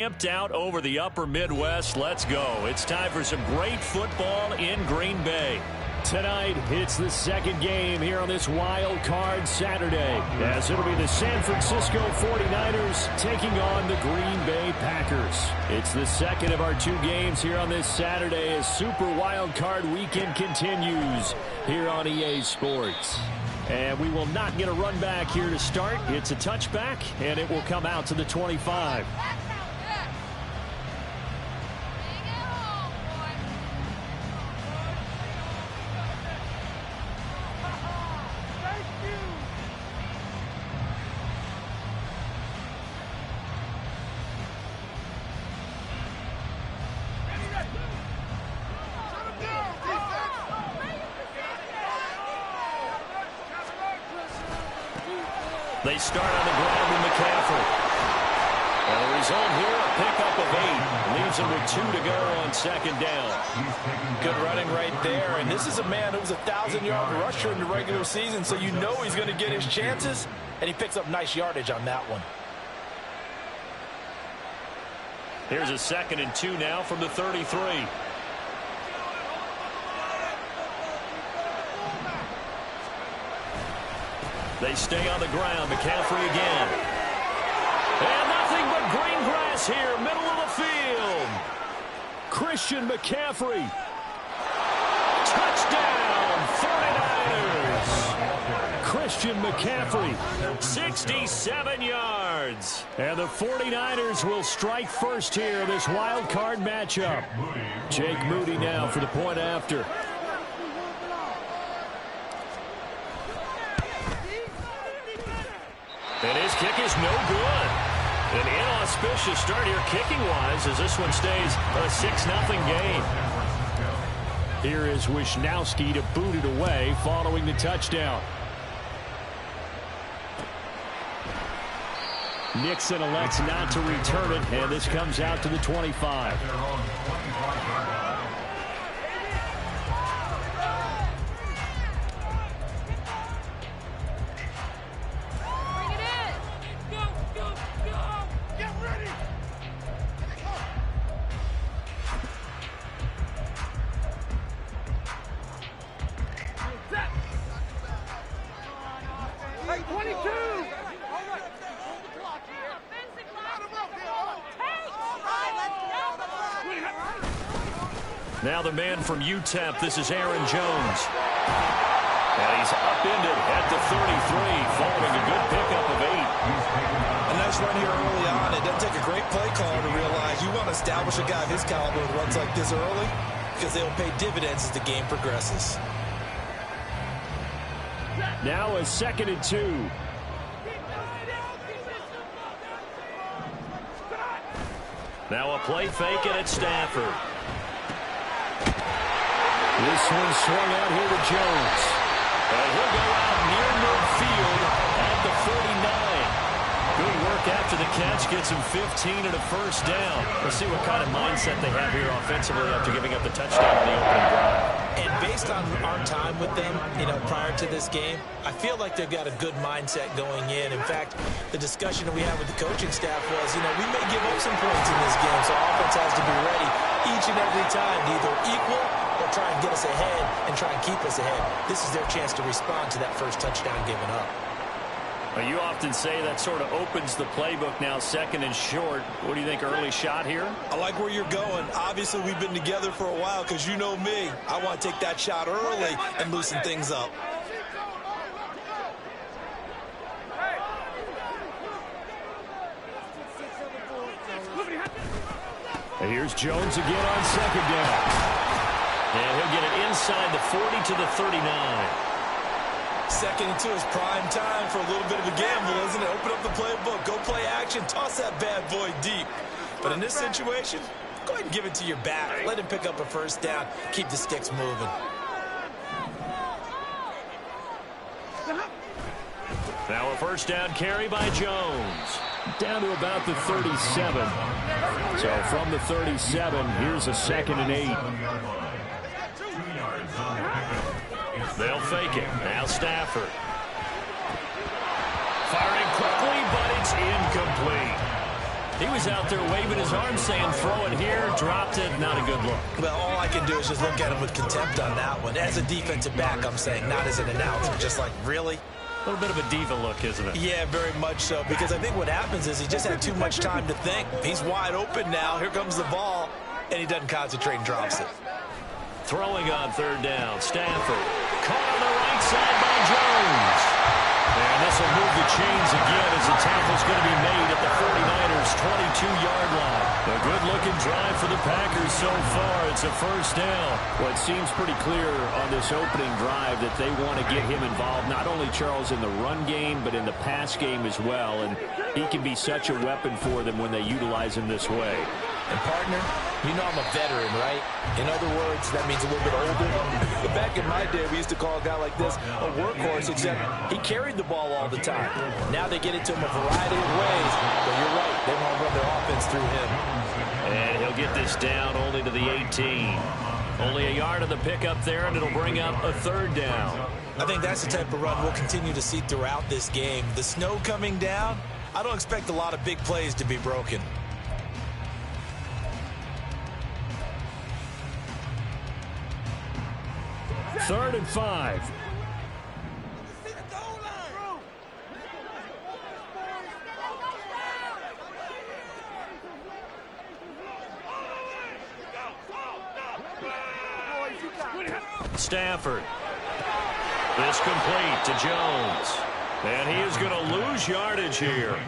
Camped out over the upper Midwest. Let's go. It's time for some great football in Green Bay. Tonight, it's the second game here on this wild card Saturday, as it'll be the San Francisco 49ers taking on the Green Bay Packers. It's the second of our two games here on this Saturday as Super Wild Card Weekend continues here on EA Sports. And we will not get a run back here to start. It's a touchback, and it will come out to the 25. They start on the ground with McCaffrey. And the result here, a pickup of 8. Leaves him with 2 to go on second down. Good running right there. And this is a man who was a 1,000-yard rusher in the regular season, so you know he's going to get his chances. And he picks up nice yardage on that one. Here's a 2nd and 2 now from the 33. They stay on the ground. McCaffrey again. And nothing but green grass here, middle of the field. Christian McCaffrey. Touchdown, 49ers. Christian McCaffrey. 67 yards. And the 49ers will strike first here in this wild card matchup. Jake Moody now for the point after. And his kick is no good. An inauspicious start here kicking-wise as this one stays a 6-0 game. Here is Wisnowski to boot it away following the touchdown. Nixon elects not to return it, and this comes out to the 25. Now the man from UTEP, this is Aaron Jones. And he's upended at the 33 following a good pickup of 8. A nice run here early on. It doesn't take a great play caller to realize you want to establish a guy of his caliber with runs like this early because they'll pay dividends as the game progresses. Now a 2nd and 2. Now a play fake and it's Stafford. This one swung out here to Jones. And he'll go out near midfield at the 49. Good work after the catch. Gets him 15 and a first down. Let's see what kind of mindset they have here offensively after giving up the touchdown on the opening drive. And based on our time with them, prior to this game, I feel like they've got a good mindset going in. In fact, the discussion that we had with the coaching staff was, we may give up some points in this game, so offense has to be ready each and every time to either equal or try and get us ahead and try and keep us ahead. This is their chance to respond to that first touchdown given up. Well, you often say that sort of opens the playbook now, 2nd and short. What do you think, early shot here? I like where you're going. Obviously, we've been together for a while because you know me. I want to take that shot early and loosen things up. And here's Jones again on 2nd down. And he'll get it inside the 40 to the 39. 2nd and 2 is prime time for a little bit of a gamble, isn't it? Open up the playbook, go play action, toss that bad boy deep. But in this situation, go ahead and give it to your back. Let him pick up a first down. Keep the sticks moving. Now a first down carry by Jones. Down to about the 37. So from the 37, here's a 2nd and 8. They'll fake it. Now Stafford. Firing quickly, but it's incomplete. He was out there waving his arms saying, throw it here, dropped it, not a good look. Well, all I can do is just look at him with contempt on that one. As a defensive back, I'm saying, not as an announcer. Just like, really? A little bit of a diva look, isn't it? Yeah, very much so, because I think what happens is he just had too much time to think. He's wide open now. Here comes the ball, and he doesn't concentrate and drops it. Throwing on third down, Stafford. Caught on the right side by Jones. And this will move the chains again as the tackle's going to be made at the 49ers' 22-yard line. A good-looking drive for the Packers so far. It's a first down. Well, it seems pretty clear on this opening drive that they want to get him involved, not only, Charles, in the run game, but in the pass game as well. And he can be such a weapon for them when they utilize him this way. And, partner, you know I'm a veteran, right? In other words, that means a little bit older. But back in my day, we used to call a guy like this a workhorse, except he carried the ball all the time. Now they get it to him a variety of ways. But you're right, they want to run their offense through him. And he'll get this down only to the 18. Only a yard of the pickup there, and it'll bring up a third down. I think that's the type of run we'll continue to see throughout this game. The snow coming down, I don't expect a lot of big plays to be broken. Third and 5. Stafford. This complete to Jones. And he is going to lose yardage here.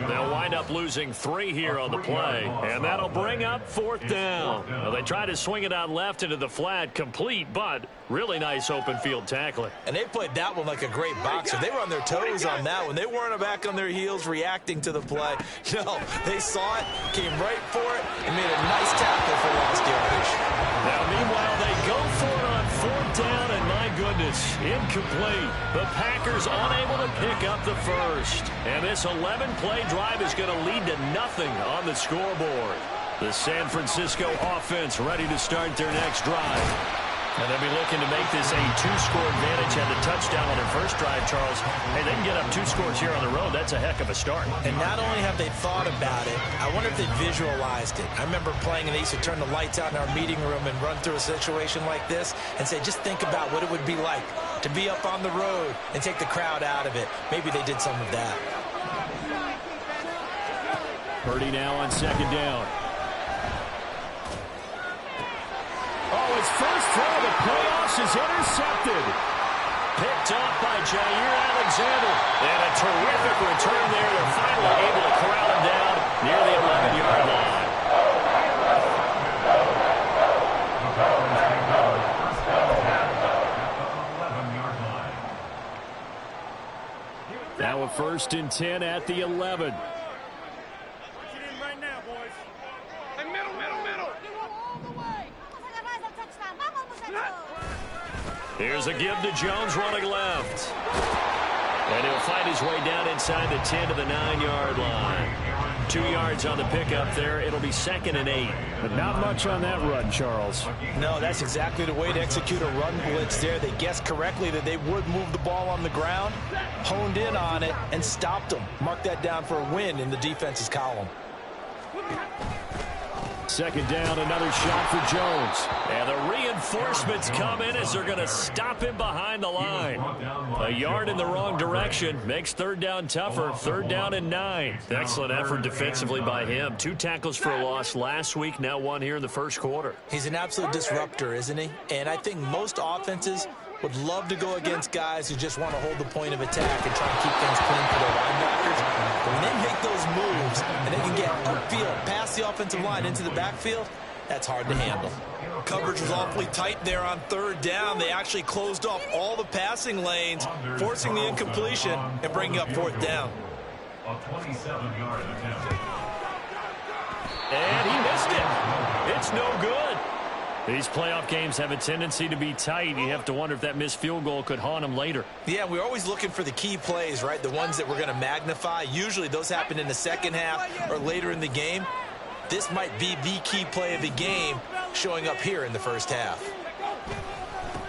They'll wind up losing 3 here on the play. And that'll bring up fourth down. Well, they try to swing it out left into the flat, complete, but really nice open field tackling. And they played that one like a great boxer. They were on their toes on that one. They weren't back on their heels reacting to the play. No, they saw it, came right for it, and made a nice tackle for lost yardage. Now, meanwhile, they go for it on fourth down, and my goodness, incomplete. The Packers unable to pick up the first. And this 11-play drive is going to lead to nothing on the scoreboard. The San Francisco offense ready to start their next drive. And they'll be looking to make this a 2-score advantage. Had the touchdown on their first drive, Charles. Hey, they can get up 2 scores here on the road. That's a heck of a start. And not only have they thought about it, I wonder if they visualized it. I remember playing, and they used to turn the lights out in our meeting room and run through a situation like this and say, just think about what it would be like to be up on the road and take the crowd out of it. Maybe they did some of that. Purdy now on second down. Oh, his first throw of the playoffs is intercepted. Picked off by Jair Alexander. And a terrific return there. They're finally able to corral him down near the 11-yard line. Now a 1st and 10 at the 11. Here's a give to Jones running left. And he'll find his way down inside the 10 to the 9-yard line. 2 yards on the pickup there. It'll be 2nd and 8. But not much on that run, Charles. No, that's exactly the way to execute a run blitz there. They guessed correctly that they would move the ball on the ground, honed in on it, and stopped them. Mark that down for a win in the defense's column. 2nd down, another shot for Jones. And the reinforcements come in as they're going to stop him behind the line. A yard in the wrong direction makes 3rd down tougher. 3rd down and 9. Excellent effort defensively by him. 2 tackles for a loss last week, now 1 here in the first quarter. He's an absolute disruptor, isn't he? And I think most offenses would love to go against guys who just want to hold the point of attack and try to keep things clean for their linebackers. But when they make those moves and they can get upfield, past the offensive line into the backfield, that's hard to handle. Coverage was awfully tight there on 3rd down. They actually closed off all the passing lanes, forcing the incompletion and bringing up 4th down. A 27-yard attempt. And he missed it. It's no good. These playoff games have a tendency to be tight. You have to wonder if that missed field goal could haunt him later. Yeah, we're always looking for the key plays, right? The ones that we're going to magnify. Usually those happen in the second half or later in the game. This might be the key play of the game showing up here in the first half.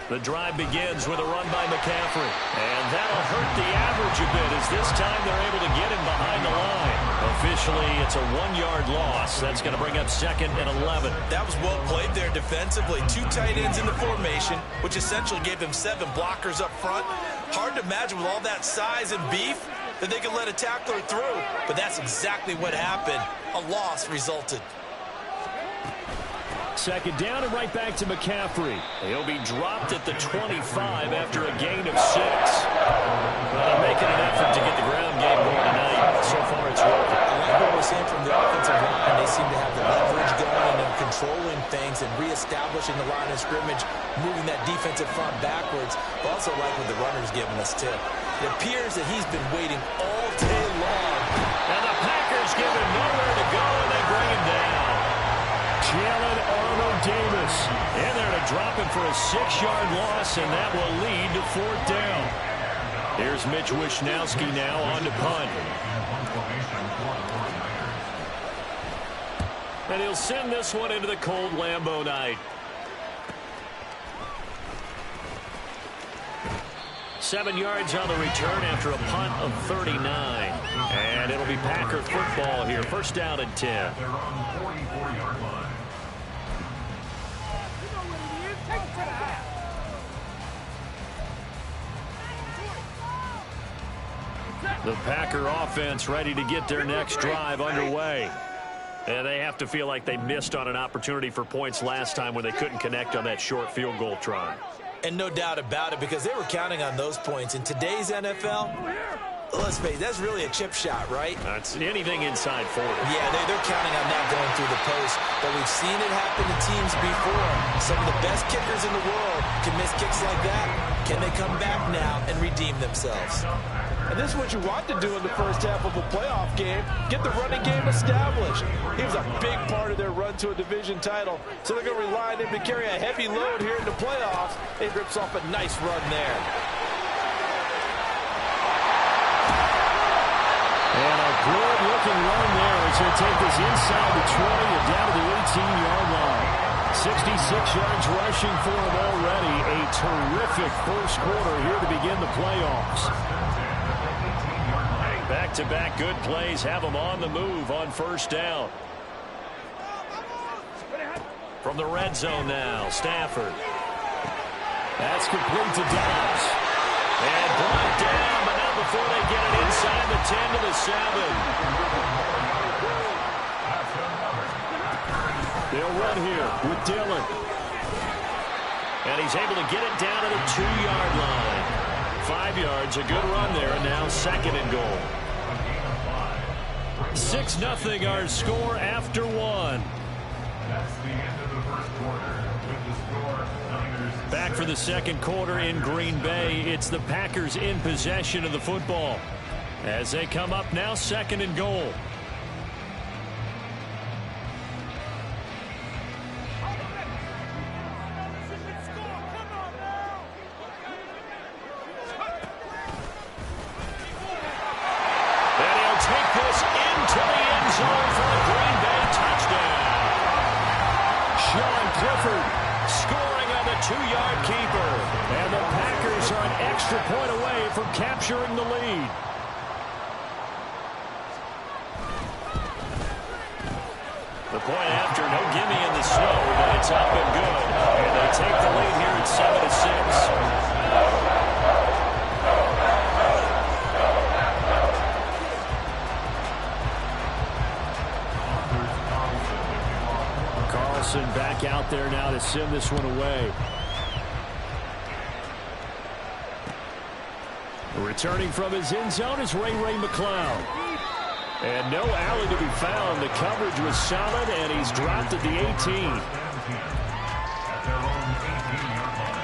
The drive begins with a run by McCaffrey. And that'll hurt the average a bit as this time they're able to get him behind the line. Officially, it's a 1-yard loss. That's going to bring up 2nd and 11. That was well played there defensively. 2 tight ends in the formation, which essentially gave them 7 blockers up front. Hard to imagine with all that size and beef that they could let a tackler through. But that's exactly what happened. A loss resulted. 2nd down and right back to McCaffrey. He'll be dropped at the 25 after a gain of 6. But they're making an effort to get the ground game going tonight. So far, it's working. I like what we're seeing from the offensive line. They seem to have the leverage going and controlling things and reestablishing the line of scrimmage, moving that defensive front backwards. But also like what the runner's giving us, too. It appears that he's been waiting all day long. And the Packers give him nowhere to go, and they bring him down. Jalen Armour-Davis in there to drop him for a 6-yard loss, and that will lead to 4th down. Here's Mitch Wishnowski now on to punt. And he'll send this one into the cold Lambeau night. 7 yards on the return after a punt of 39. And it'll be Packer football here. 1st down and 10. They're on the 44-yard line. The Packer offense ready to get their next drive underway. And they have to feel like they missed on an opportunity for points last time when they couldn't connect on that short field goal try. And no doubt about it, because they were counting on those points. In today's NFL, let's face it, that's really a chip shot, right? That's anything inside 40. Yeah, they're counting on that going through the post. But we've seen it happen to teams before. Some of the best kickers in the world can miss kicks like that. Can they come back now and redeem themselves? And this is what you want to do in the first half of a playoff game. Get the running game established. He was a big part of their run to a division title. So they're going to rely on him to carry a heavy load here in the playoffs. He rips off a nice run there. And a good-looking run there as he'll take this inside the 20 and down to the 18-yard line. 66 yards rushing for him already. A terrific first quarter here to begin the playoffs. Back-to-back good plays have them on the move on 1st down. From the red zone now, Stafford. That's complete to Dobbs. And brought down, but not before they get it inside the 10 to the 7. They'll run here with Dillon. And he's able to get it down to the 2-yard line. 5 yards, a good run there, and now 2nd and goal. 6-0 our score after 1. That's the end of the first quarter. With the score, Niners. Back for the 2nd quarter in Green Bay. It's the Packers in possession of the football. As they come up now, 2nd and goal. Scoring on the 2-yard keeper. And the Packers are an extra point away from capturing the lead. The point after, no gimme in the snow, but it's up and good. And they take the lead here at 7-6. Back out there now to send this one away. Returning from his end zone is Ray McCloud. And no alley to be found. The coverage was solid, and he's dropped at the 18. At their own 18-yard line.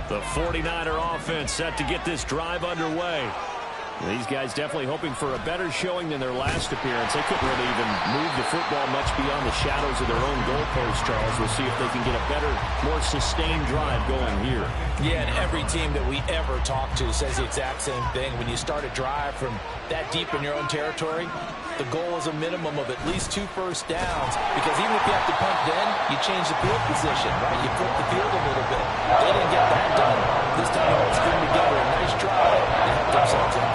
The 49er offense set to get this drive underway. These guys definitely hoping for a better showing than their last appearance. They couldn't really even move the football much beyond the shadows of their own goalpost, Charles. We'll see if they can get a better, more sustained drive going here. Yeah, and every team that we ever talk to says the exact same thing. When you start a drive from that deep in your own territory, the goal is a minimum of at least 2 first downs, because even if you have to punt then, you change the field position, right? You flip the field a little bit. They didn't get that done. This time they string together a nice drive and help themselves out.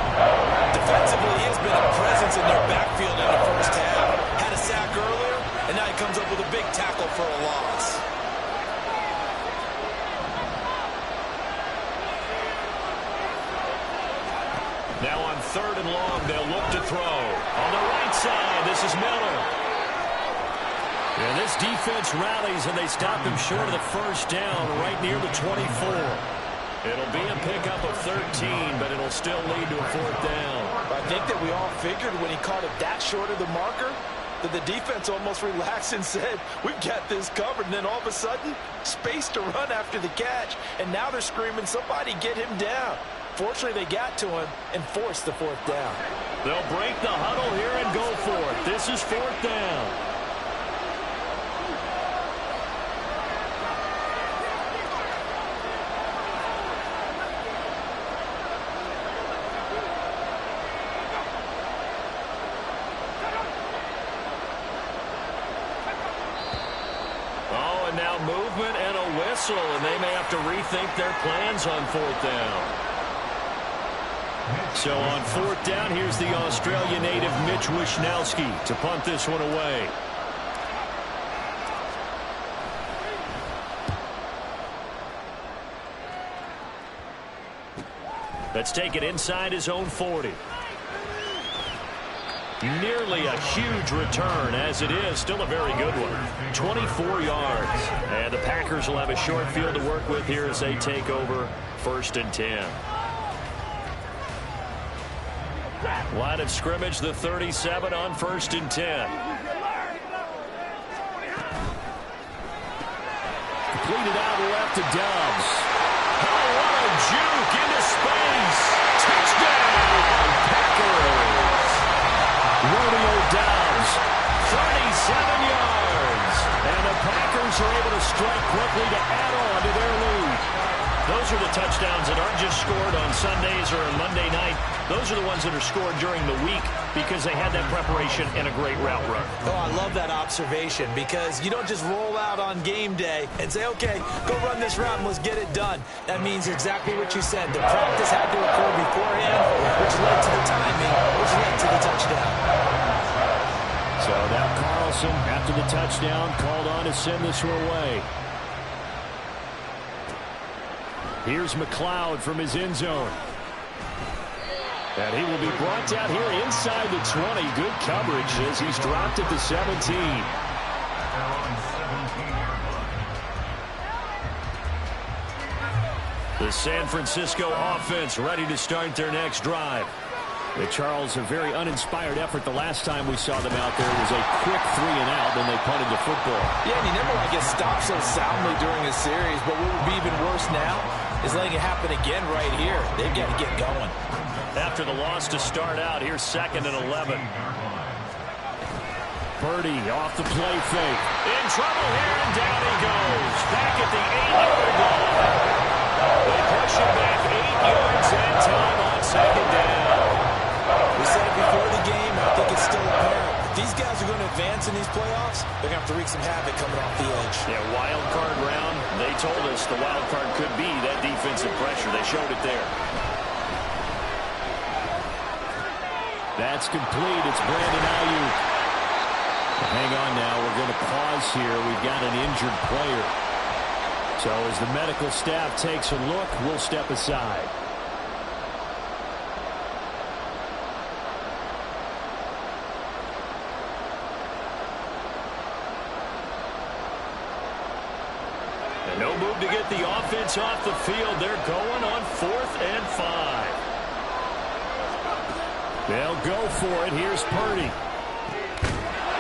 Defensively, he has been a presence in their backfield in the first half. Had a sack earlier, and now he comes up with a big tackle for a loss. Now on 3rd and long, they'll look to throw. On the right side, this is Miller. And this defense rallies, and they stop him short of the first down right near the 24. It'll be a pickup of 13, but it'll still lead to a 4th down. I think that we all figured when he caught it that short of the marker that the defense almost relaxed and said, we've got this covered. And then all of a sudden, space to run after the catch. And now they're screaming, somebody get him down. Fortunately, they got to him and forced the 4th down. They'll break the huddle here and go for it. This is 4th down. And now movement and a whistle, and they may have to rethink their plans on 4th down. So on 4th down, here's the Australia native Mitch Wishnowski to punt this one away. Let's take it inside his own 40. Nearly a huge return, as it is. Still a very good one. 24 yards. And the Packers will have a short field to work with here as they take over 1st and 10. Line of scrimmage, the 37 on 1st and 10. Completed out left to Dobbs. Oh, what a juke into space. Touchdown, Packers. Romeo Dobbs, 37 yards. And the Packers are able to strike quickly to add on to their lead. Those are the touchdowns that aren't just scored on Sundays or on Monday night. Those are the ones that are scored during the week because they had that preparation and a great route run. Oh, I love that observation, because you don't just roll out on game day and say, okay, go run this route and let's get it done. That means exactly what you said. The practice had to occur beforehand, which led to the timing, which led to the touchdown. So now Carlson, after the touchdown, called on to send this one away. Here's McLeod from his end zone. And he will be brought down here inside the 20. Good coverage as he's dropped at the 17. The San Francisco offense ready to start their next drive. Charles, a very uninspired effort the last time we saw them out there. It was a quick 3 and out, then they punted the football. Yeah, and you never want to get stopped so soundly during a series, but what would be even worse now is letting it happen again right here. They've got to get going. After the loss to start out, here's 2nd and 11. Purdy off the play fake. In trouble here, and down he goes. Back at the 8-yard line. They push him back 8 yards and time on 2nd down. We said it before the game, and I think it's still apparent. If these guys are going to advance in these playoffs, they're going to have to wreak some havoc coming off the edge. Yeah, wild card round. They told us the wild card could be that defensive pressure. They showed it there. That's complete. It's Brandon Ayuk. Hang on now. We're going to pause here. We've got an injured player. So as the medical staff takes a look, we'll step aside. And no move to get the offense off the field. They're going on 4th and 5. They'll go for it. Here's Purdy.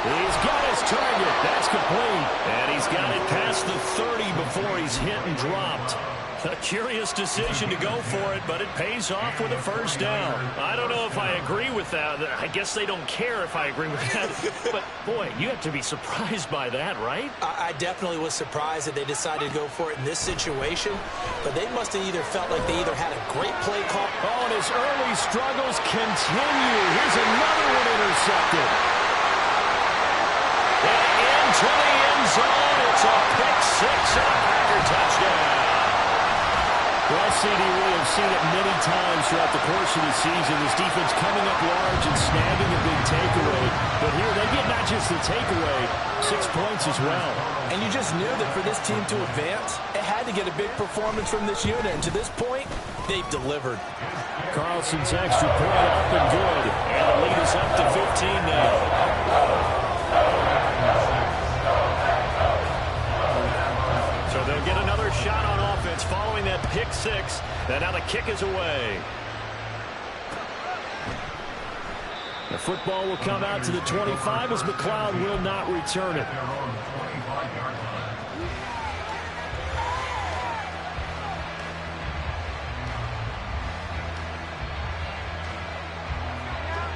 He's got his target. That's complete. And he's got it past the 30 before he's hit and dropped. A curious decision to go for it, but it pays off with a first down. I don't know if I agree with that. I guess they don't care if I agree with that. But, boy, you have to be surprised by that, right? I definitely was surprised that they decided to go for it in this situation. But they must have either felt like they either had a great play call. Oh, and his early struggles continue. Here's another one intercepted. And into the end zone. It's a pick-6 and a Packer touchdown. Well, CD, we have seen it many times throughout the course of the season. This defense coming up large and snagging a big takeaway. But here they get not just the takeaway, 6 points as well. And you just knew that for this team to advance, it had to get a big performance from this unit. And to this point, they've delivered. Carlson's extra point up and good. And the lead is up to 15 now. So they'll get another shot on offense following that pick-6. And now the kick is away. The football will come out to the 25 as McLeod will not return it.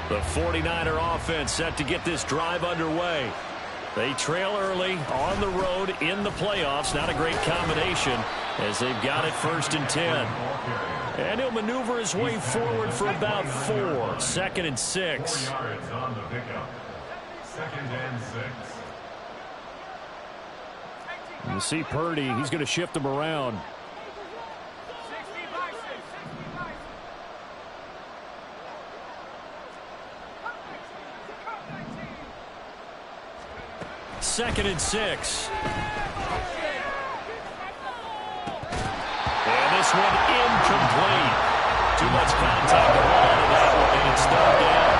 The 49er offense set to get this drive underway. They trail early on the road in the playoffs. Not a great combination as they've got it 1st and 10. And he'll maneuver his way forward for about 4. 2nd and 6. Yards on the pickup. 2nd and 6. You see Purdy, he's going to shift him around. Second and 6. And this one incomplete. Too much contact to hold on to that one, and it's third down.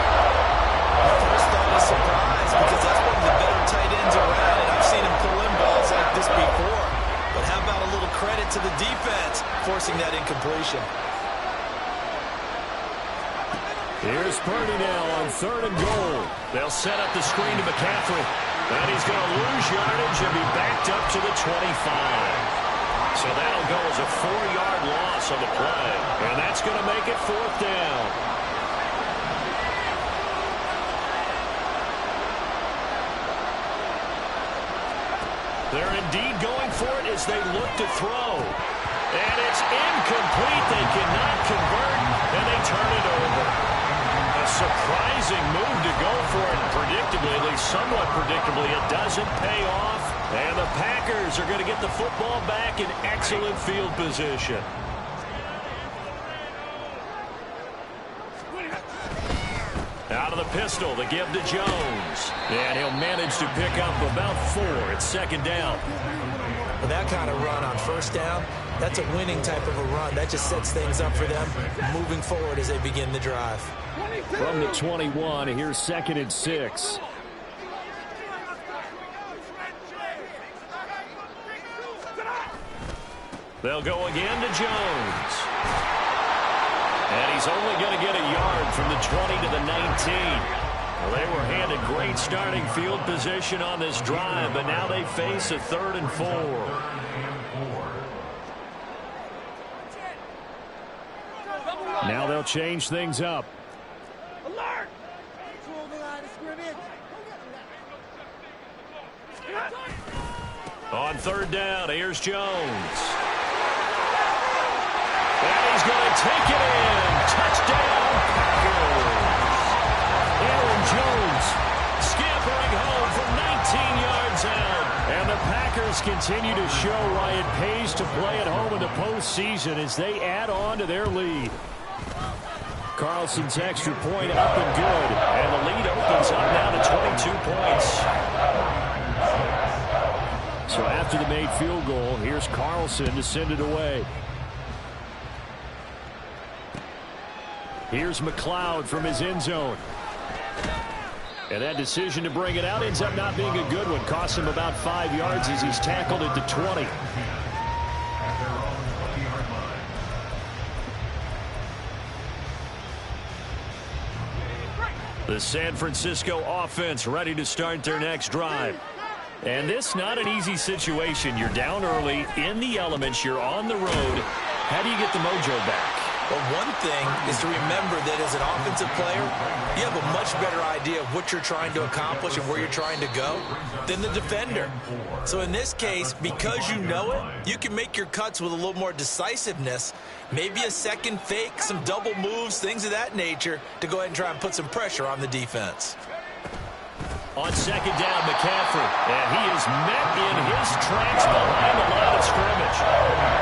First thought is surprise because that's one of the better tight ends around, and I've seen him pull in balls like this before. But how about a little credit to the defense forcing that incompletion? Here's Purdy now on 3rd and goal. They'll set up the screen to McCaffrey. And he's going to lose yardage and be backed up to the 25. So that'll go as a 4-yard loss on the play. And that's going to make it 4th down. They're indeed going for it as they look to throw. And it's incomplete. They cannot convert, and they turn it over. A surprising move to go for it. Predictably, at least somewhat predictably, it doesn't pay off. And the Packers are going to get the football back in excellent field position. Out of the pistol, the give to Jones. And he'll manage to pick up about 4. It's 2nd down. With that kind of run on 1st down, that's a winning type of a run. That just sets things up for them moving forward as they begin the drive. From the 21, here's 2nd and 6. They'll go again to Jones. And he's only going to get a yard from the 20 to the 19. Well, they were handed great starting field position on this drive, but now they face a 3rd and 4. Now they'll change things up. Alert! On 3rd down, here's Jones. And he's going to take it in. Touchdown, Packers. Aaron Jones scampering home from 19 yards out. And the Packers continue to show why it pays to play at home in the postseason as they add on to their lead. Carlson's extra point up and good. And the lead opens up now to 22 points. So after the made field goal, here's Carlson to send it away. Here's McLeod from his end zone. And that decision to bring it out ends up not being a good one. Costs him about 5 yards as he's tackled at the 20. The San Francisco offense ready to start their next drive. And this not an easy situation. You're down early, in the elements, you're on the road. How do you get the mojo back? Well, one thing is to remember that as an offensive player, you have a much better idea of what you're trying to accomplish and where you're trying to go than the defender. So in this case, because you know it, you can make your cuts with a little more decisiveness, maybe a second fake, some double moves, things of that nature, to go ahead and try and put some pressure on the defense. On second down, McCaffrey, and he is met in his tracks behind the line of scrimmage.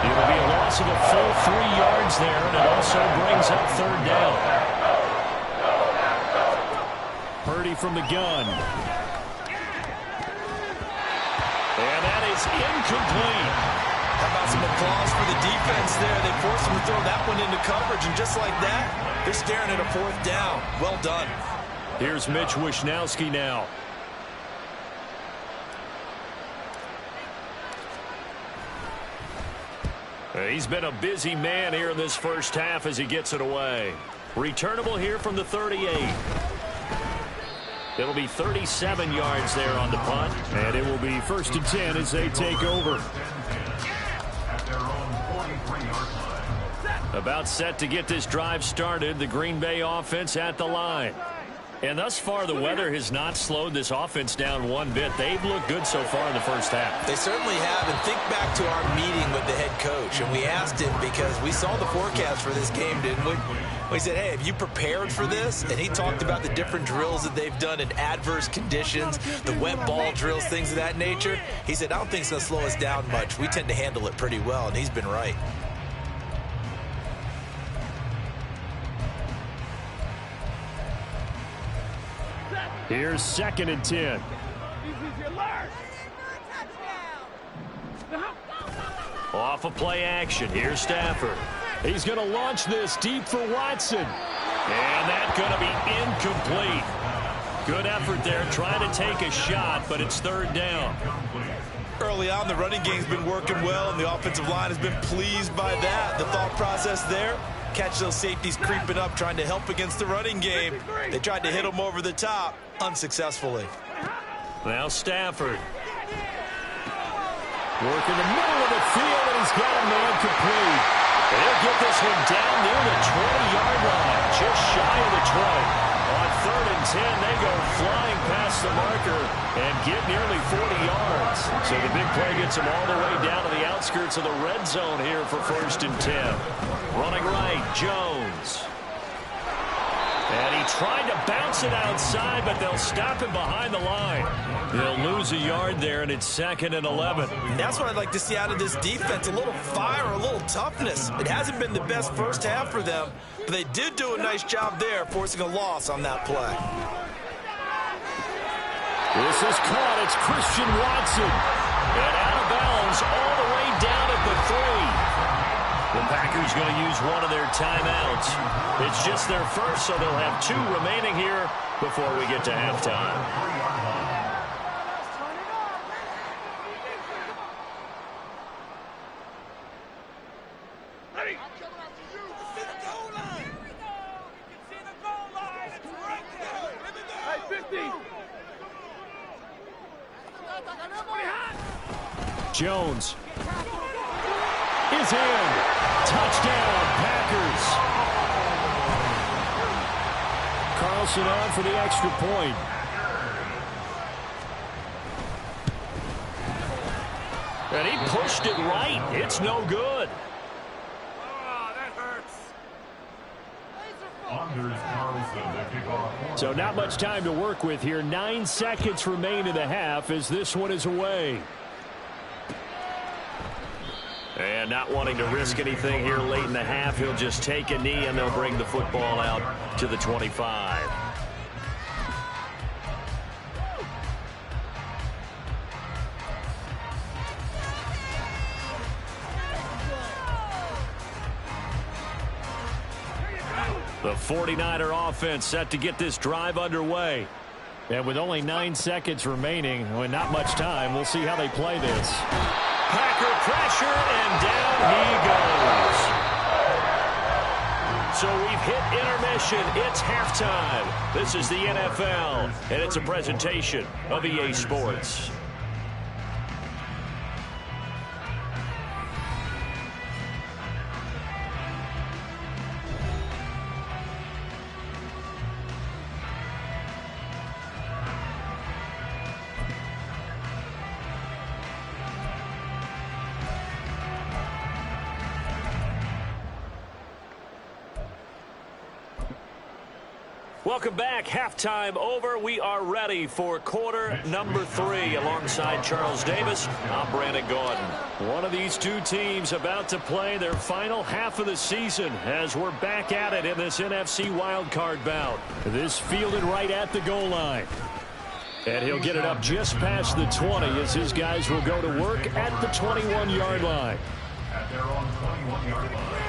It'll be a loss of a full 3 yards there, and it also brings up third down. Purdy from the gun. And that is incomplete. How about some applause for the defense there? They forced him to throw that one into coverage, and just like that, they're staring at a fourth down. Well done. Here's Mitch Wishnowsky now. He's been a busy man here in this first half as he gets it away. Returnable here from the 38. It'll be 37 yards there on the punt. And it will be 1st and 10 as they take over. About set to get this drive started. The Green Bay offense at the line. And thus far, the weather has not slowed this offense down one bit. They've looked good so far in the first half. They certainly have. And think back to our meeting with the head coach. And we asked him because we saw the forecast for this game, didn't we? We said, hey, have you prepared for this? And he talked about the different drills that they've done in adverse conditions, the wet ball drills, things of that nature. He said, I don't think it's going to slow us down much. We tend to handle it pretty well, and he's been right. Here's 2nd and 10. Off of play action. Here's Stafford. He's going to launch this deep for Watson. And that's going to be incomplete. Good effort there trying to take a shot, but it's third down. Early on, the running game's been working well, and the offensive line has been pleased by that. The thought process there, catch those safeties creeping up, trying to help against the running game. They tried to hit them over the top, unsuccessfully. Now Stafford. Working the middle of the field, and he's got a man complete. They'll get this one down near the 20-yard line, just shy of the 20. On 3rd and 10, they go flying past the marker and get nearly 40 yards. So the big play gets them all the way down to the outskirts of the red zone here for 1st and 10. Running right, Jones. And he tried to bounce it outside, but they'll stop him behind the line. They'll lose a yard there, and it's 2nd and 11. And that's what I'd like to see out of this defense, a little fire, a little toughness. It hasn't been the best first half for them, but they did do a nice job there, forcing a loss on that play. This is caught. It's Christian Watson. And out of bounds all the way down at the 3. The Packers going to use one of their timeouts. It's just their first, so they'll have 2 remaining here before we get to halftime. Jones is in. Touchdown, Packers. Carlson on for the extra point. And he pushed it right. It's no good. Oh, that hurts. Anders Carlson, the kickoff. So not much time to work with here. 9 seconds remain in the half as this one is away. And not wanting to risk anything here late in the half, he'll just take a knee and they'll bring the football out to the 25. The 49er offense set to get this drive underway. And with only 9 seconds remaining, with not much time, we'll see how they play this. Packer pressure, and down he goes. So we've hit intermission. It's halftime. This is the NFL, and it's a presentation of EA Sports. Welcome back. Halftime over. We are ready for quarter number 3. Alongside Charles Davis, I'm Brandon Gaudin. One of these two teams about to play their final half of the season as we're back at it in this NFC wildcard bout. This fielded right at the goal line. And he'll get it up just past the 20 as his guys will go to work at the 21-yard line. At their own 21-yard line.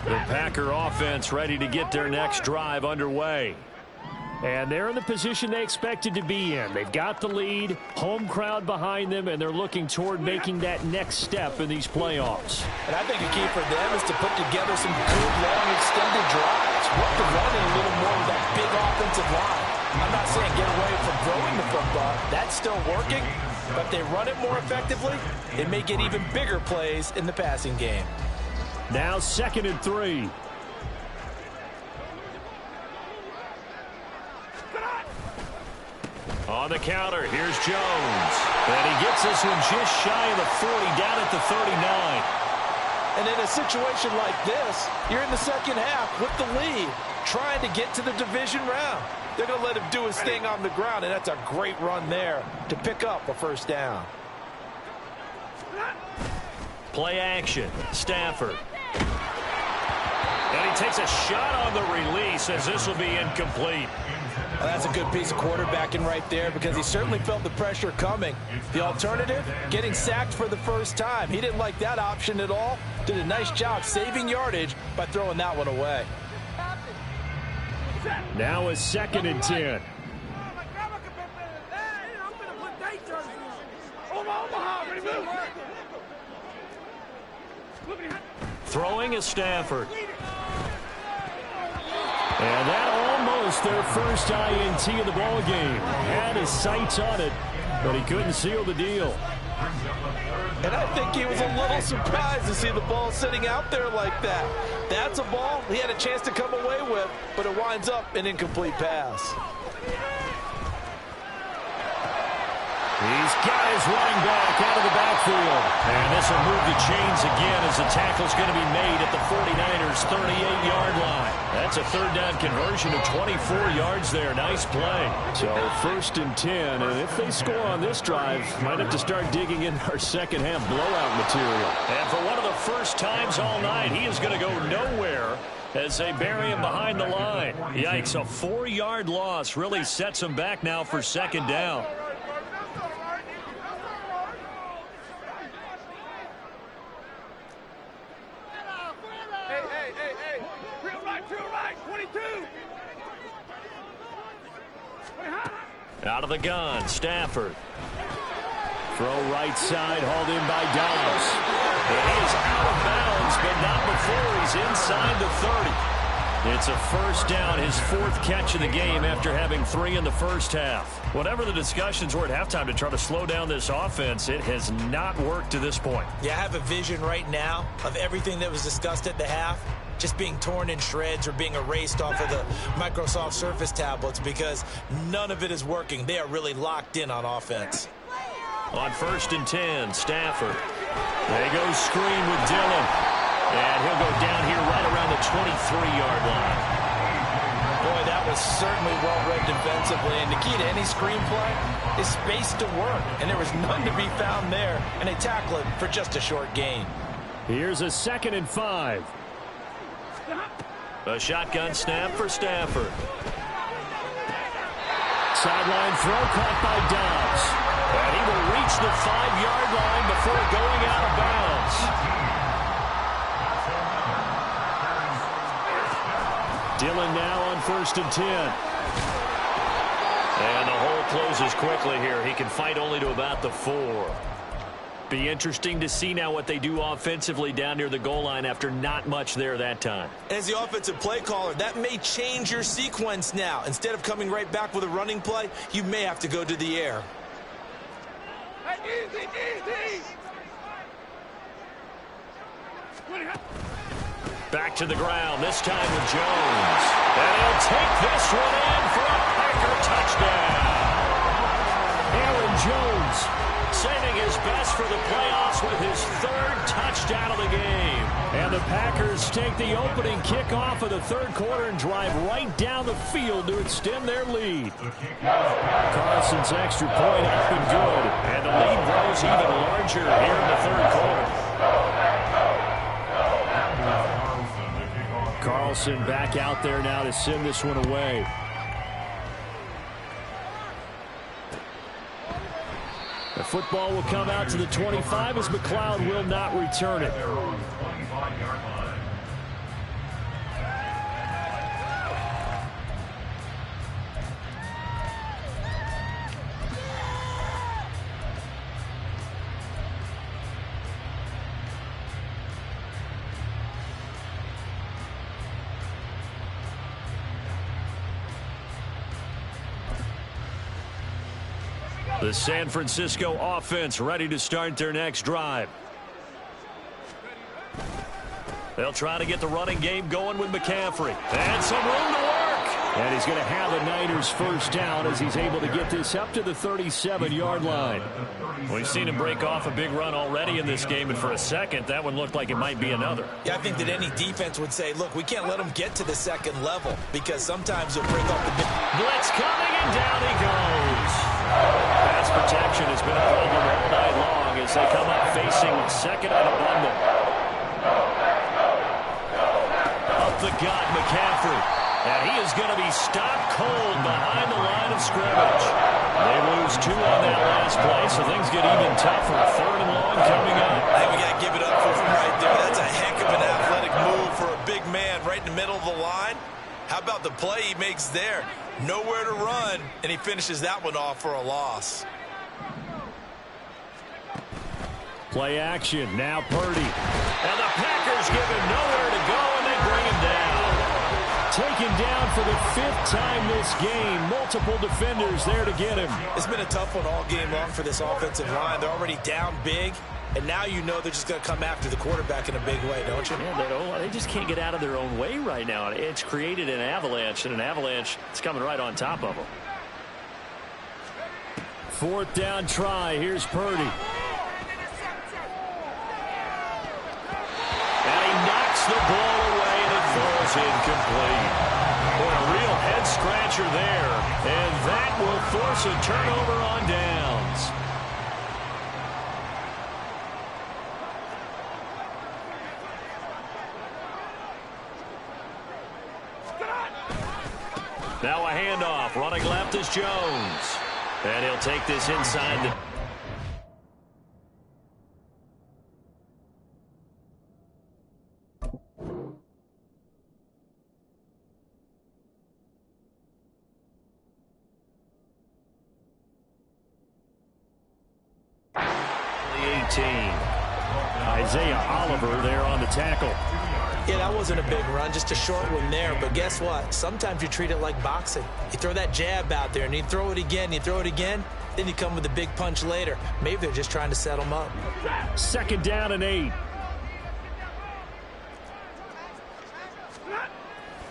The Packer offense ready to get their next drive underway. And they're in the position they expected to be in. They've got the lead, home crowd behind them, and they're looking toward making that next step in these playoffs. And I think a key for them is to put together some good, long, extended drives. Work the run in a little more with that big offensive line. I'm not saying get away from throwing the football. That's still working. But if they run it more effectively, it may get even bigger plays in the passing game. Now 2nd and 3. On the counter, here's Jones. And he gets this one just shy of the 40, down at the 39. And in a situation like this, you're in the second half with the lead, trying to get to the division round. They're going to let him do his thing on the ground, and that's a great run there to pick up a first down. Play action. Stafford. And he takes a shot on the release as this will be incomplete. Well, that's a good piece of quarterbacking right there because he certainly felt the pressure coming. The alternative, getting sacked for the first time. He didn't like that option at all. Did a nice job saving yardage by throwing that one away. Now a 2nd and 10. Throwing is Stafford. And that almost their first INT of the ball game. Had his sights on it, but he couldn't seal the deal. And I think he was a little surprised to see the ball sitting out there like that. That's a ball he had a chance to come away with, but it winds up an incomplete pass. He's got his running back out of the backfield. And this will move the chains again as the tackle's going to be made at the 49ers' 38-yard line. That's a third down conversion of 24 yards there. Nice play. So 1st and 10, and if they score on this drive, might have to start digging in our second half blowout material. And for one of the first times all night, he is going to go nowhere as they bury him behind the line. Yikes, a 4-yard loss really sets him back now for second down. Out of the gun, Stafford. Throw right side, hauled in by Dobbs. And he is out of bounds, but not before he's inside the 30. It's a first down, his 4th catch of the game after having 3 in the first half. Whatever the discussions were at halftime to try to slow down this offense, it has not worked to this point. Yeah, I have a vision right now of everything that was discussed at the half just being torn in shreds or being erased off of the Microsoft Surface tablets because none of it is working. They are really locked in on offense. On 1st and 10, Stafford. They go screen with Dillon. And he'll go down here right around the 23-yard line. Boy, that was certainly well-read defensively. And the key to any screenplay is space to work. And there was none to be found there. And they tackle it for just a short gain. Here's a 2nd and 5. A shotgun snap for Stafford. Sideline throw caught by Dobbs. And he will reach the 5-yard line before going out of bounds. Dillon now on 1st and 10. And the hole closes quickly here. He can fight only to about the 4. Be interesting to see now what they do offensively down near the goal line after not much there that time. As the offensive play caller, that may change your sequence now. Instead of coming right back with a running play, you may have to go to the air. Back to the ground, this time with Jones. And he'll take this one in for a Packer touchdown. Aaron Jones saving his best for the playoffs with his 3rd touchdown of the game. And the Packers take the opening kickoff of the 3rd quarter and drive right down the field to extend their lead. Carlson's extra point up and good. And the lead grows even larger here in the 3rd quarter. Carlson back out there now to send this one away. The football will come out to the 25 as McLeod will not return it. The San Francisco offense ready to start their next drive. They'll try to get the running game going with McCaffrey. And some room to work. And he's going to have the Niners first down as he's able to get this up to the 37-yard line. We've seen him break off a big run already in this game, and for a second, that one looked like it might be another. Yeah, I think that any defense would say, look, we can't let him get to the second level because sometimes he'll break off the blitz coming, and down he goes. Pass protection has been a problem all night long as they come up facing second and a bundle. Up the gut, McCaffrey. And he is going to be stopped cold behind the line of scrimmage. They lose 2 on that last play, so things get even tougher. 3rd and long coming up. I think we got to give it up for him right there. That's a heck of an athletic move for a big man right in the middle of the line. How about the play he makes there? Nowhere to run, and he finishes that one off for a loss. Play action, now Purdy. And the Packers give him nowhere to go, and they bring him down. Taken down for the 5th time this game. Multiple defenders there to get him. It's been a tough one all game long for this offensive line. They're already down big, and now you know they're just going to come after the quarterback in a big way, don't you? Yeah, they just can't get out of their own way right now. It's created an avalanche, and an avalanche is coming right on top of them. 4th down try. Here's Purdy. And he knocks the ball away, and it falls incomplete. Boy, a real head-scratcher there, and that will force a turnover on downs. Now a handoff. Running left is Jones. And he'll take this inside the... Isaiah Oliver there on the tackle. Yeah, that wasn't a big run, just a short one there. But guess what? Sometimes you treat it like boxing. You throw that jab out there, and you throw it again, then you come with a big punch later. Maybe they're just trying to set them up. 2nd down and 8.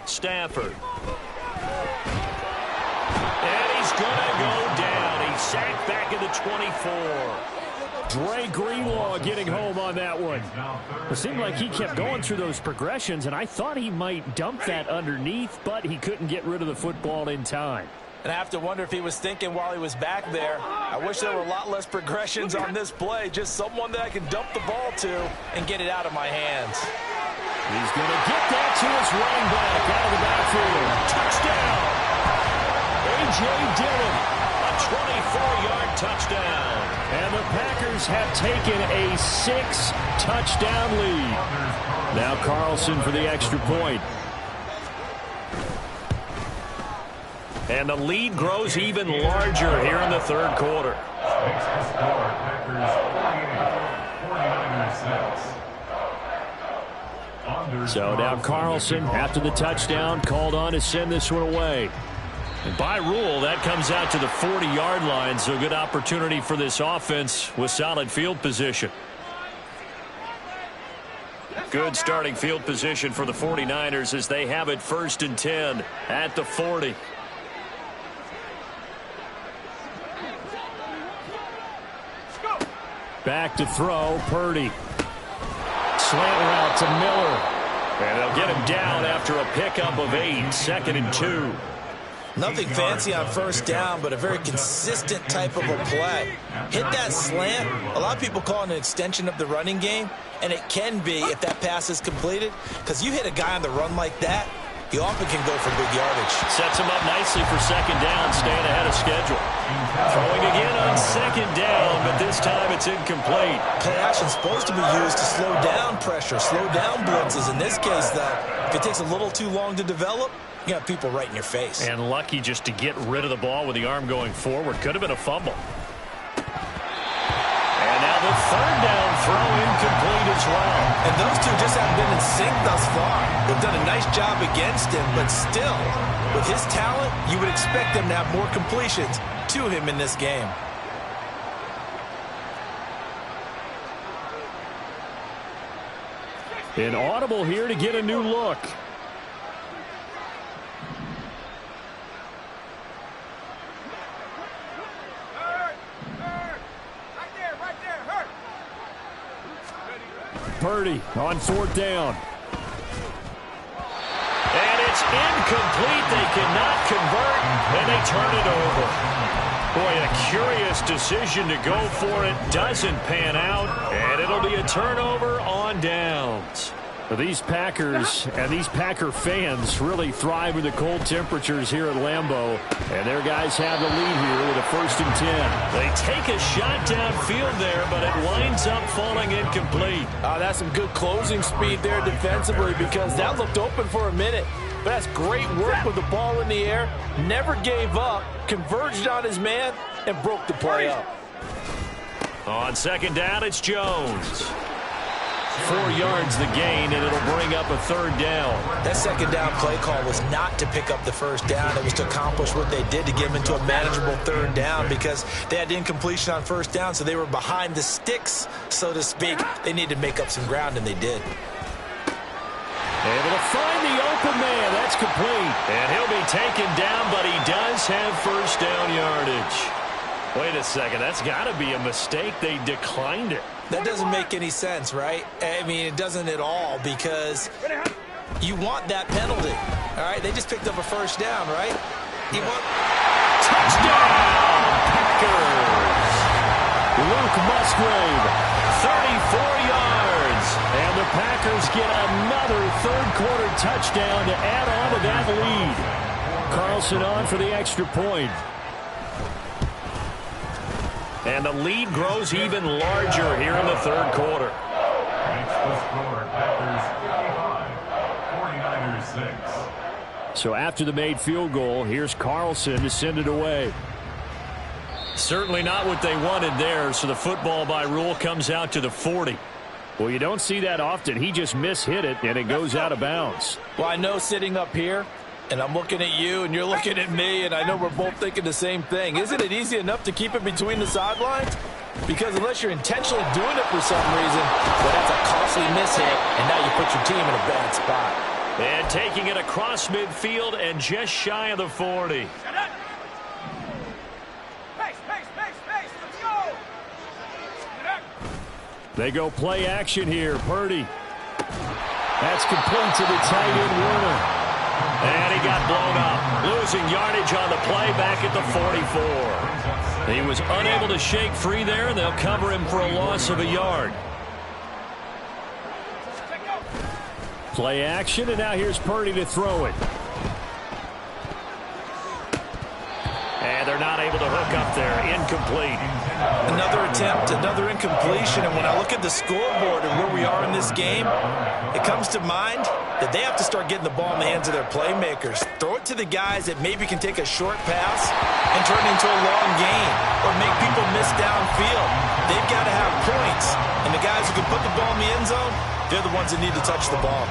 Stafford. And he's going to go down. He's sacked back at the 24. Dre Greenlaw getting home on that one. It seemed like he kept going through those progressions, and I thought he might dump that underneath, but he couldn't get rid of the football in time. And I have to wonder if he was thinking while he was back there, I wish there were a lot less progressions on this play, just someone that I can dump the ball to and get it out of my hands. He's going to get that to his running back out of the backfield. Touchdown! A.J. Dillon, a 24-yard touchdown. And the Packers have taken a 6-touchdown lead. Now Carlson for the extra point. And the lead grows even larger here in the 3rd quarter. So now Carlson, after the touchdown, called on to send this one away. And by rule, that comes out to the 40-yard line, so good opportunity for this offense with solid field position. Good starting field position for the 49ers as they have it 1st and 10 at the 40. Back to throw, Purdy. Slant route to Miller. And they'll get him down after a pickup of 8, 2nd and 2. Nothing fancy on first down, but a very consistent type of a play. Hit that slant. A lot of people call it an extension of the running game, and it can be if that pass is completed, because you hit a guy on the run like that, he often can go for big yardage. Sets him up nicely for 2nd down, staying ahead of schedule. Throwing again on 2nd down, but this time it's incomplete. Play action is supposed to be used to slow down pressure, slow down blitzes. In this case, though, if it takes a little too long to develop, you got people right in your face. And lucky just to get rid of the ball with the arm going forward. Could have been a fumble. And now the 3rd down throw incomplete as well. And those two just haven't been in sync thus far. They've done a nice job against him, but still, with his talent, you would expect them to have more completions to him in this game. An audible here to get a new look. Purdy on 4th down. And it's incomplete. They cannot convert, and they turn it over. Boy, a curious decision to go for it. Doesn't pan out, and it'll be a turnover on downs. These Packers and these Packer fans really thrive in the cold temperatures here at Lambeau. And their guys have the lead here with a 1st and 10. They take a shot downfield there, but it winds up falling incomplete. That's some good closing speed there defensively, because that looked open for a minute. But that's great work with the ball in the air. Never gave up, converged on his man, and broke the play up. On 2nd down, it's Jones. 4 yards the gain, and it'll bring up a 3rd down. That 2nd down play call was not to pick up the 1st down. It was to accomplish what they did to get them into a manageable 3rd down, because they had incompletion on 1st down, so they were behind the sticks, so to speak. They needed to make up some ground, and they did. Able to find the open man. That's complete. And he'll be taken down, but he does have 1st down yardage. Wait a second. That's got to be a mistake. They declined it. That doesn't make any sense, right? I mean, it doesn't at all, because you want that penalty. All right, they just picked up a 1st down, right? You want touchdown, Packers. Luke Musgrave, 34 yards. And the Packers get another 3rd quarter touchdown to add on to that lead. Carlson on for the extra point. And the lead grows even larger here in the 3rd quarter. Makes the score Packers 55, 49ers 6. So after the made field goal, here's Carlson to send it away. Certainly not what they wanted there, so the football by rule comes out to the 40. Well, you don't see that often. He just mishit it, and it goes out of bounds. Well, I know sitting up here, and I'm looking at you, and you're looking at me, and I know we're both thinking the same thing. Isn't it easy enough to keep it between the sidelines? Because unless you're intentionally doing it for some reason, well, that's a costly mishit, and now you put your team in a bad spot. And taking it across midfield and just shy of the 40. They go play action here. Purdy. That's complete to the tight end, Warner. And he got blown up. Losing yardage on the play back at the 44. He was unable to shake free there, and they'll cover him for a loss of a yard. Play action, and now here's Purdy to throw it. And they're not able to hook up there. Incomplete. Another attempt, another incompletion, and when I look at the scoreboard and where we are in this game, it comes to mind that they have to start getting the ball in the hands of their playmakers. Throw it to the guys that maybe can take a short pass and turn it into a long gain or make people miss downfield. They've got to have points, and the guys who can put the ball in the end zone, they're the ones that need to touch the ball.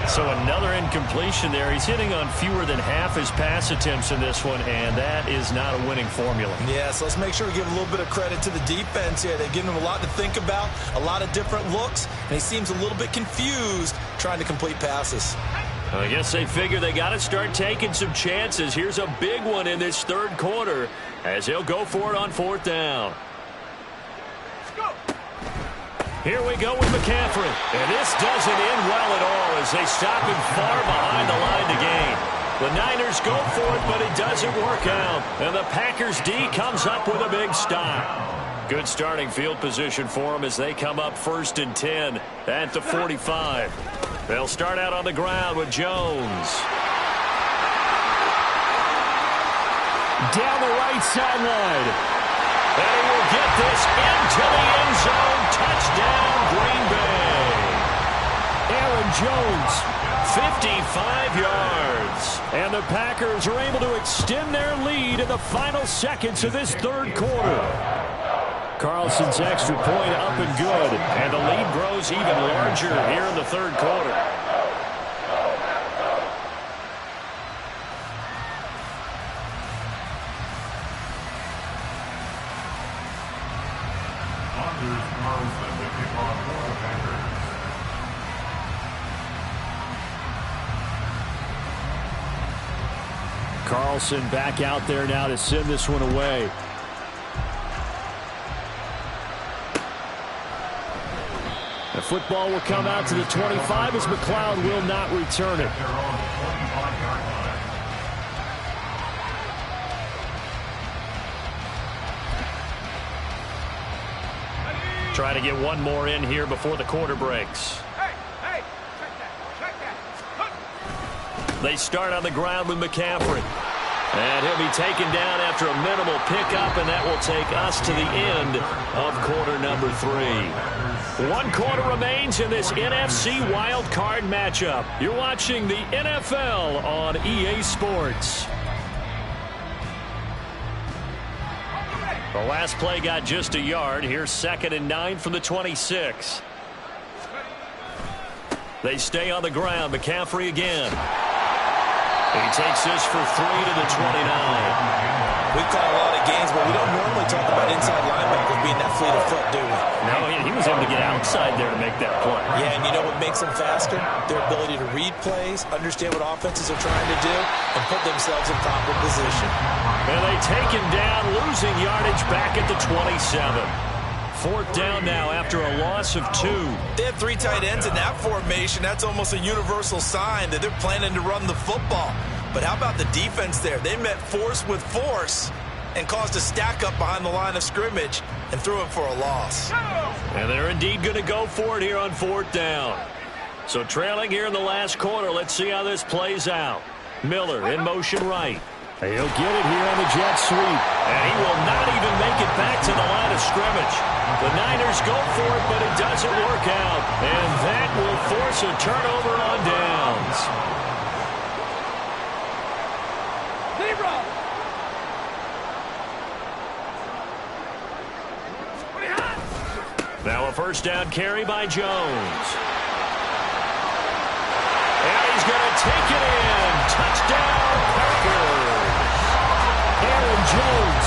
So another incompletion there. He's hitting on fewer than half his pass attempts in this one, and that is not a winning formula. Yeah, so let's make sure we give a little bit of credit to the defense here. They've given him a lot to think about, a lot of different looks, and he seems a little bit confused trying to complete passes. I guess they figure they got to start taking some chances. Here's a big one in this 3rd quarter as he'll go for it on 4th down. Here we go with McCaffrey. And this doesn't end well at all as they stop him far behind the line to gain. The Niners go for it, but it doesn't work out. And the Packers D comes up with a big stop. Good starting field position for them as they come up 1st and 10 at the 45. They'll start out on the ground with Jones. Down the right sideline. And he will get this into the end zone. Touchdown, Green Bay. Aaron Jones, 55 yards. And the Packers are able to extend their lead in the final seconds of this 3rd quarter. Carlson's extra point up and good. And the lead grows even larger here in the 3rd quarter. Carlson back out there now to send this one away. The football will come out to the 25 as McLeod will not return it. Try to get one more in here before the quarter breaks. They start on the ground with McCaffrey. And he'll be taken down after a minimal pickup, and that will take us to the end of quarter number 3. 1 quarter remains in this NFC wild card matchup. You're watching the NFL on EA Sports. The last play got just a yard. Here's 2nd and 9 from the 26. They stay on the ground. McCaffrey again. He takes this for 3 to the 29. We call a lot of games, but we don't normally talk about inside linebackers being that fleet of foot, do we? No, he was able to get outside there to make that play. Yeah, and you know what makes them faster? Their ability to read plays, understand what offenses are trying to do, and put themselves in proper position. And they take him down, losing yardage back at the 27. 4th down now after a loss of 2. They have 3 tight ends in that formation. That's almost a universal sign that they're planning to run the football. But how about the defense there? They met force with force and caused a stack up behind the line of scrimmage and threw him for a loss. And they're indeed going to go for it here on 4th down. So trailing here in the last quarter, let's see how this plays out. Miller in motion right. He'll get it here on the jet sweep. And he will not even make it back to the line of scrimmage. The Niners go for it, but it doesn't work out. And that will force a turnover on downs. Now a 1st down carry by Jones. And he's going to take it in. Touchdown, Packers. Aaron Jones,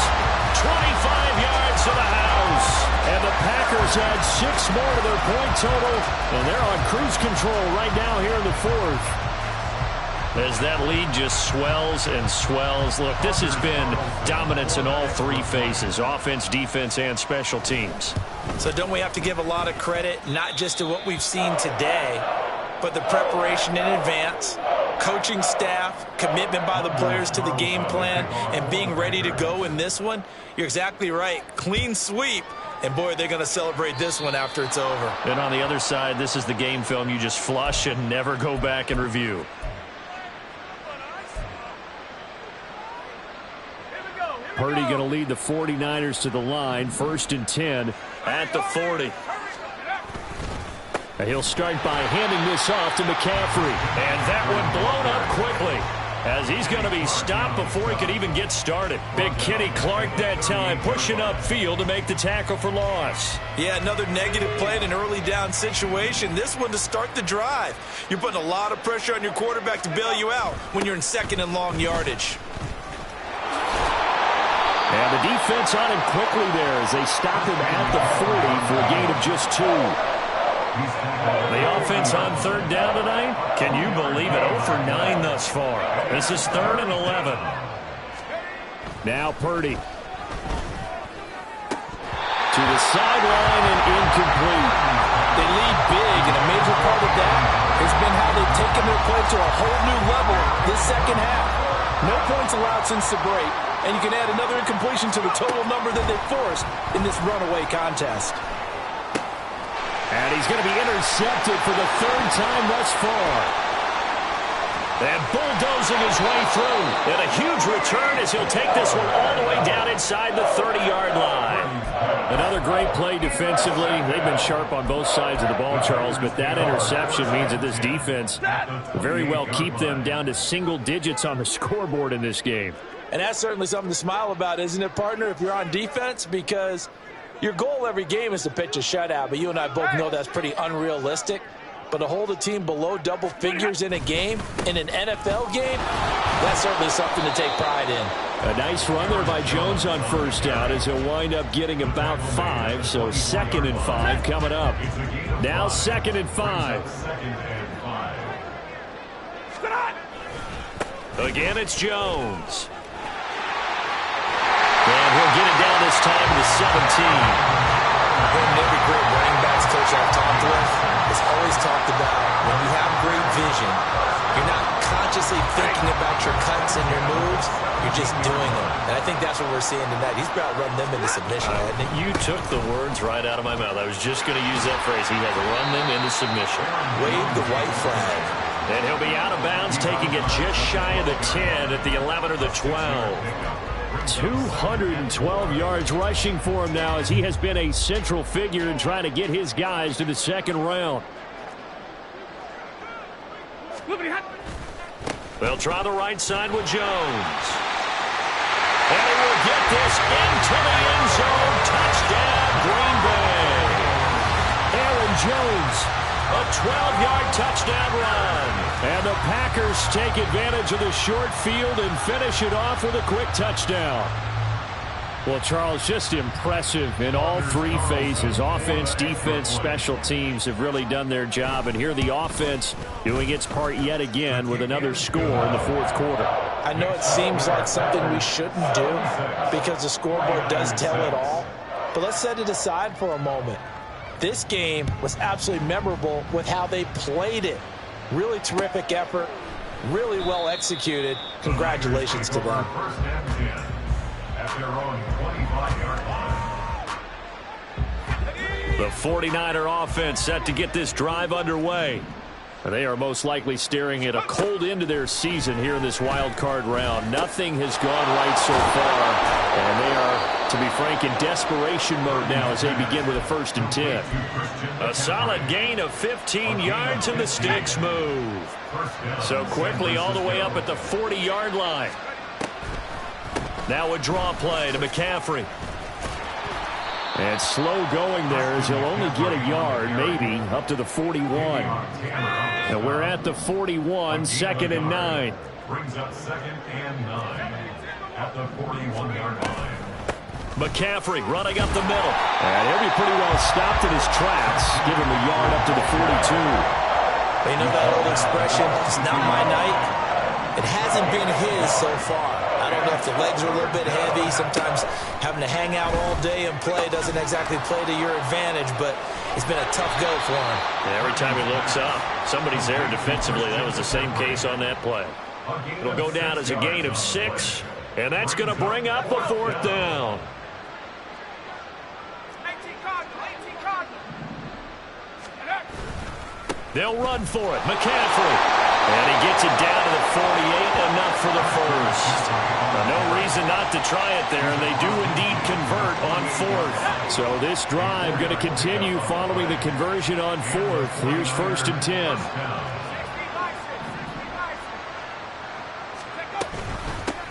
25 yards to the house. And the Packers add 6 more to their point total. And they're on cruise control right now here in the 4th. As that lead just swells and swells. Look, this has been dominance in all 3 phases. Offense, defense, and special teams. So don't we have to give a lot of credit, not just to what we've seen today, but the preparation in advance, coaching staff, commitment by the players to the game plan, and being ready to go in this one? You're exactly right. Clean sweep. And, boy, they're going to celebrate this one after it's over. And on the other side, this is the game film you just flush and never go back and review. Purdy going to lead the 49ers to the line. 1st and 10 at the 40. And he'll start by handing this off to McCaffrey. And that one blown up quickly as he's going to be stopped before he could even get started. Big Kenny Clark that time pushing upfield to make the tackle for loss. Yeah, another negative play in an early down situation. This one to start the drive. You're putting a lot of pressure on your quarterback to bail you out when you're in 2nd and long yardage. And the defense on him quickly there as they stop him at the 40 for a gain of just 2. The offense on 3rd down tonight, can you believe it? 0 for 9 thus far. This is 3rd and 11. Now Purdy. To the sideline and incomplete. They lead big, and a major part of that has been how they've taken their play to a whole new level this second half. No points allowed since the break, and you can add another incompletion to the total number that they forced in this runaway contest. And he's going to be intercepted for the third time thus far. And bulldozing his way through. And a huge return as he'll take this one all the way down inside the 30-yard line. Another great play defensively. They've been sharp on both sides of the ball, Charles, but that interception means that this defense very well keep them down to single digits on the scoreboard in this game. And that's certainly something to smile about, isn't it, partner, if you're on defense? Because your goal every game is to pitch a shutout, but you and I both know that's pretty unrealistic. But to hold a team below double figures in a game, in an NFL game, that's certainly something to take pride in. A nice run there by Jones on first down as he'll wind up getting about 5. So 2nd and 5 coming up. Now 2nd and 5. Again, it's Jones. And he'll get it down this time to the 17. Every great running backs coach I've talked with has always talked about when you have great vision, you're not consciously thinking about your cuts and your moves, you're just doing them. And I think that's what we're seeing tonight. He's about to run them into submission. You took the words right out of my mouth. I was just going to use that phrase. He had to run them into submission. Wave the white flag. And he'll be out of bounds, taking it just shy of the 10 at the 11 or the 12. 212 yards rushing for him now as he has been a central figure in trying to get his guys to the second round. They'll try the right side with Jones. And he will get this into the end zone. Touchdown, Green Bay. Aaron Jones, a 12-yard touchdown run. And the Packers take advantage of the short field and finish it off with a quick touchdown. Well, Charles, just impressive in all three phases. Offense, defense, special teams have really done their job. And here the offense doing its part yet again with another score in the fourth quarter. I know it seems like something we shouldn't do because the scoreboard does tell it all. But let's set it aside for a moment. This game was absolutely memorable with how they played it. Really terrific effort, really well executed. Congratulations to them. The 49er offense set to get this drive underway. They are most likely staring at a cold end to their season here in this wild card round. Nothing has gone right so far, and they are, to be frank, in desperation mode now as they begin with a 1st and 10. A solid gain of 15 yards, and the sticks move. So quickly all the way up at the 40-yard line. Now a draw play to McCaffrey. And slow going there as he'll only get a yard, maybe, up to the 41. And we're at the 41, 2nd and 9. Brings up 2nd and 9 at the 41-yard line. McCaffrey running up the middle. And he'll be pretty well stopped in his tracks, give him a yard up to the 42. They know that old expression, it's not my night. It hasn't been his so far. I don't know if the legs are a little bit heavy. Sometimes having to hang out all day and play doesn't exactly play to your advantage, but it's been a tough go for him. And every time he looks up, somebody's there defensively. That was the same case on that play. It'll go down as a gain of 6, and that's going to bring up a 4th down. They'll run for it. McCaffrey. And he gets it down to the 48, enough for the first. No reason not to try it there, and they do indeed convert on 4th. So this drive going to continue following the conversion on 4th. Here's 1st and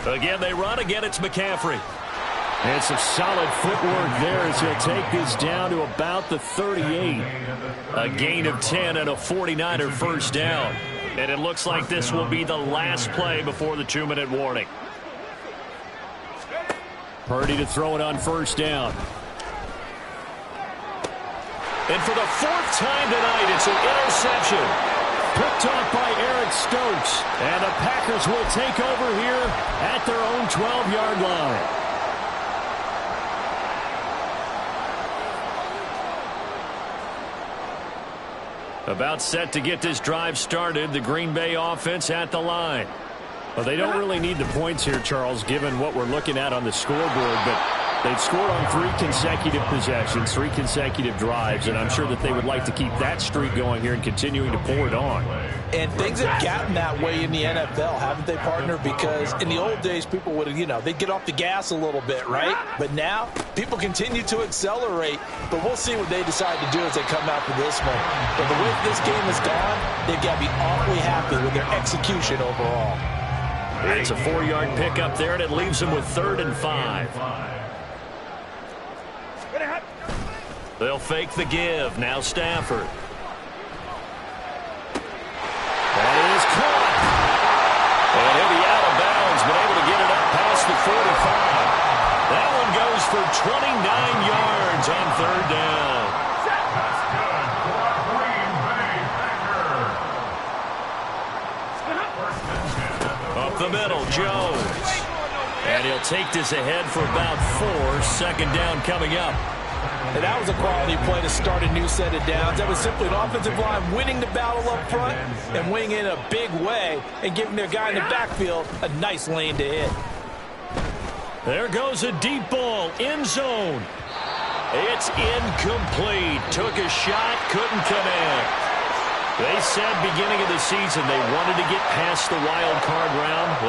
10. Again, they run. Again, it's McCaffrey. And some solid footwork there as he'll take this down to about the 38. A gain of 10 and a 49er first down. And it looks like this will be the last play before the 2-minute warning. Purdy to throw it on 1st down. And for the 4th time tonight, it's an interception. Picked off by Eric Stokes. And the Packers will take over here at their own 12-yard line. About set to get this drive started. The Green Bay offense at the line. Well, they don't really need the points here, Charles, given what we're looking at on the scoreboard. But they've scored on 3 consecutive possessions, 3 consecutive drives, and I'm sure that they would like to keep that streak going here and continuing to pour it on. And things have gotten that way in the NFL, haven't they, partner? Because in the old days, people would, they'd get off the gas a little bit, right? But now, people continue to accelerate. But we'll see what they decide to do as they come out for this one. But the way this game has gone, they've got to be awfully happy with their execution overall. It's a 4-yard pickup there, and it leaves them with 3rd and 5. They'll fake the give. Now Stafford. That is caught. And he'll be out of bounds, but able to get it up past the 45. That one goes for 29 yards on 3rd down. That's good for a Green Bay Packer. Up the middle, Jones. And he'll take this ahead for about 4. 2nd down coming up. And that was a quality play to start a new set of downs. That was simply an offensive line winning the battle up front and winning in a big way and giving their guy in the backfield a nice lane to hit. There goes a deep ball, end zone. It's incomplete. Took a shot, couldn't connect. They said beginning of the season they wanted to get past the wild card round. Well,